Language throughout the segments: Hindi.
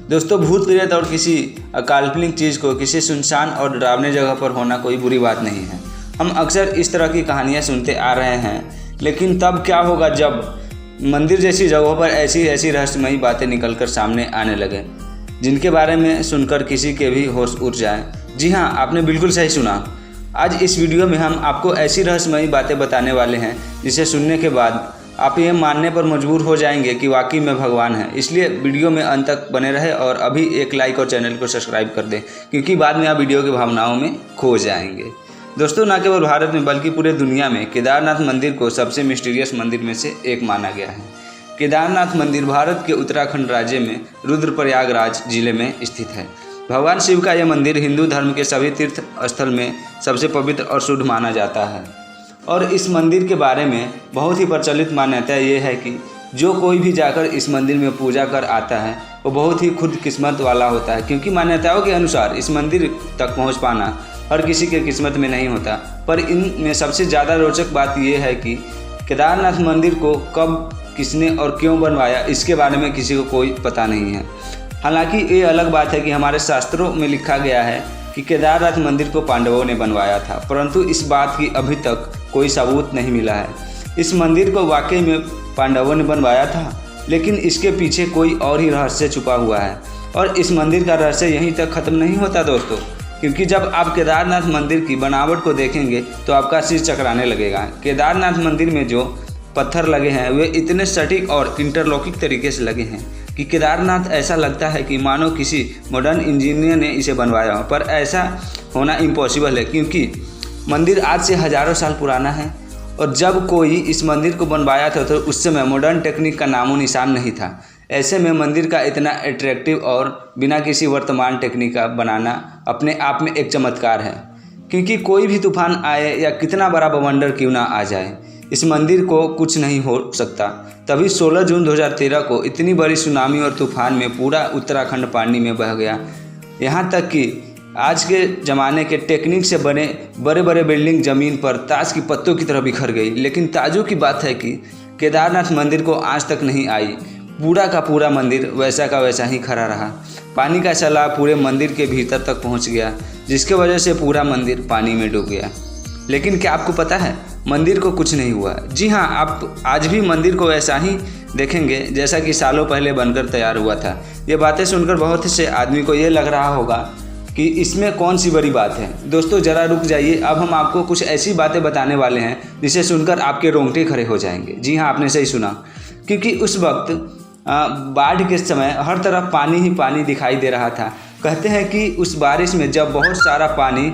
दोस्तों, भूत प्रेत और किसी काल्पनिक चीज़ को किसी सुनसान और डरावने जगह पर होना कोई बुरी बात नहीं है। हम अक्सर इस तरह की कहानियाँ सुनते आ रहे हैं, लेकिन तब क्या होगा जब मंदिर जैसी जगहों पर ऐसी रहस्यमयी बातें निकलकर सामने आने लगे, जिनके बारे में सुनकर किसी के भी होश उड़ जाए। जी हाँ, आपने बिल्कुल सही सुना। आज इस वीडियो में हम आपको ऐसी रहस्यमयी बातें बताने वाले हैं जिसे सुनने के बाद आप ये मानने पर मजबूर हो जाएंगे कि वाकई में भगवान है। इसलिए वीडियो में अंत तक बने रहे और अभी एक लाइक और चैनल को सब्सक्राइब कर दें, क्योंकि बाद में आप वीडियो की भावनाओं में खो जाएंगे। दोस्तों, न केवल भारत में बल्कि पूरे दुनिया में केदारनाथ मंदिर को सबसे मिस्टीरियस मंदिर में से एक माना गया है। केदारनाथ मंदिर भारत के उत्तराखंड राज्य में रुद्रप्रयागराज जिले में स्थित है। भगवान शिव का यह मंदिर हिंदू धर्म के सभी तीर्थ स्थल में सबसे पवित्र और शुद्ध माना जाता है। और इस मंदिर के बारे में बहुत ही प्रचलित मान्यता ये है कि जो कोई भी जाकर इस मंदिर में पूजा कर आता है वो बहुत ही खुद किस्मत वाला होता है, क्योंकि मान्यताओं के अनुसार इस मंदिर तक पहुंच पाना हर किसी के किस्मत में नहीं होता। पर इनमें सबसे ज़्यादा रोचक बात यह है कि केदारनाथ मंदिर को कब, किसने और क्यों बनवाया, इसके बारे में किसी को कोई पता नहीं है। हालांकि ये अलग बात है कि हमारे शास्त्रों में लिखा गया है कि केदारनाथ मंदिर को पांडवों ने बनवाया था, परंतु इस बात की अभी तक कोई सबूत नहीं मिला है। इस मंदिर को वाकई में पांडवों ने बनवाया था, लेकिन इसके पीछे कोई और ही रहस्य छुपा हुआ है। और इस मंदिर का रहस्य यहीं तक ख़त्म नहीं होता दोस्तों, क्योंकि जब आप केदारनाथ मंदिर की बनावट को देखेंगे तो आपका सिर चकराने लगेगा। केदारनाथ मंदिर में जो पत्थर लगे हैं वे इतने सटीक और इंटरलॉकिंग तरीके से लगे हैं कि केदारनाथ ऐसा लगता है कि मानो किसी मॉडर्न इंजीनियर ने इसे बनवाया हो। पर ऐसा होना इम्पॉसिबल है, क्योंकि मंदिर आज से हज़ारों साल पुराना है और जब कोई इस मंदिर को बनवाया था तो उस समय मॉडर्न टेक्निक का नामो निशान नहीं था। ऐसे में मंदिर का इतना अट्रैक्टिव और बिना किसी वर्तमान टेक्निक का बनाना अपने आप में एक चमत्कार है, क्योंकि कोई भी तूफान आए या कितना बड़ा बवंडर क्यों ना आ जाए, इस मंदिर को कुछ नहीं हो सकता। तभी 16 जून 2013 को इतनी बड़ी सुनामी और तूफान में पूरा उत्तराखंड पानी में बह गया। यहाँ तक कि आज के ज़माने के टेक्निक से बने बड़े बड़े बिल्डिंग ज़मीन पर ताश की पत्तों की तरह बिखर गई। लेकिन ताज्जुब की बात है कि केदारनाथ मंदिर को आज तक नहीं आई। पूरा का पूरा मंदिर वैसा का वैसा ही खड़ा रहा। पानी का सैलाब पूरे मंदिर के भीतर तक पहुँच गया, जिसके वजह से पूरा मंदिर पानी में डूब गया। लेकिन क्या आपको पता है, मंदिर को कुछ नहीं हुआ। जी हाँ, आप आज भी मंदिर को वैसा ही देखेंगे जैसा कि सालों पहले बनकर तैयार हुआ था। ये बातें सुनकर बहुत से आदमी को ये लग रहा होगा कि इसमें कौन सी बड़ी बात है। दोस्तों, ज़रा रुक जाइए, अब हम आपको कुछ ऐसी बातें बताने वाले हैं जिसे सुनकर आपके रोंगटे खड़े हो जाएंगे। जी हाँ, आपने सही सुना, क्योंकि उस वक्त बाढ़ के समय हर तरफ पानी ही पानी दिखाई दे रहा था। कहते हैं कि उस बारिश में जब बहुत सारा पानी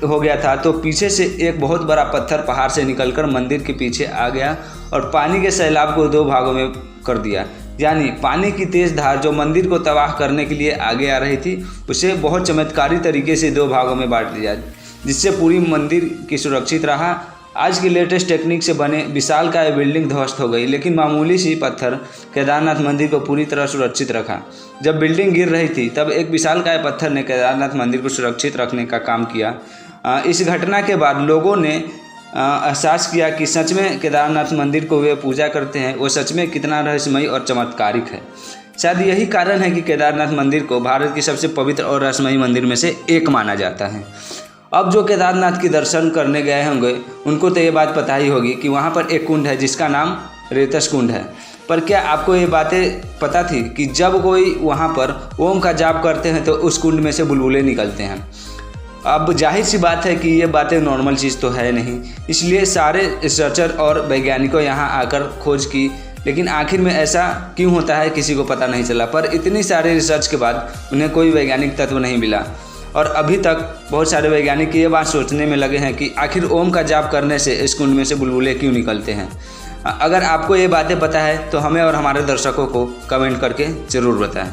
हो गया था तो पीछे से एक बहुत बड़ा पत्थर पहाड़ से निकलकर मंदिर के पीछे आ गया और पानी के सैलाब को दो भागों में कर दिया। यानी पानी की तेज़ धार जो मंदिर को तबाह करने के लिए आगे आ रही थी, उसे बहुत चमत्कारी तरीके से दो भागों में बांट दिया, जिससे पूरी मंदिर की सुरक्षित रहा। आज की लेटेस्ट टेक्निक से बने विशालकाय बिल्डिंग ध्वस्त हो गई, लेकिन मामूली सी पत्थर केदारनाथ मंदिर को पूरी तरह सुरक्षित रखा। जब बिल्डिंग गिर रही थी तब एक विशालकाय पत्थर ने केदारनाथ मंदिर को सुरक्षित रखने का काम किया। इस घटना के बाद लोगों ने एहसास किया कि सच में केदारनाथ मंदिर को वे पूजा करते हैं वो सच में कितना रहस्यमयी और चमत्कारिक है। शायद यही कारण है कि केदारनाथ मंदिर को भारत की सबसे पवित्र और रहस्यमयी मंदिर में से एक माना जाता है। अब जो केदारनाथ के दर्शन करने गए होंगे उनको तो ये बात पता ही होगी कि वहाँ पर एक कुंड है जिसका नाम रेतस कुंड है। पर क्या आपको ये बातें पता थी कि जब कोई वहाँ पर ओम का जाप करते हैं तो उस कुंड में से बुलबुले निकलते हैं? अब जाहिर सी बात है कि ये बातें नॉर्मल चीज़ तो है नहीं, इसलिए सारे रिसर्चर और वैज्ञानिकों यहाँ आकर खोज की, लेकिन आखिर में ऐसा क्यों होता है किसी को पता नहीं चला। पर इतनी सारे रिसर्च के बाद उन्हें कोई वैज्ञानिक तत्व नहीं मिला और अभी तक बहुत सारे वैज्ञानिक ये बात सोचने में लगे हैं कि आखिर ओम का जाप करने से इस कुंड में से बुलबुले क्यों निकलते हैं। अगर आपको ये बातें पता है तो हमें और हमारे दर्शकों को कमेंट करके ज़रूर बताएं।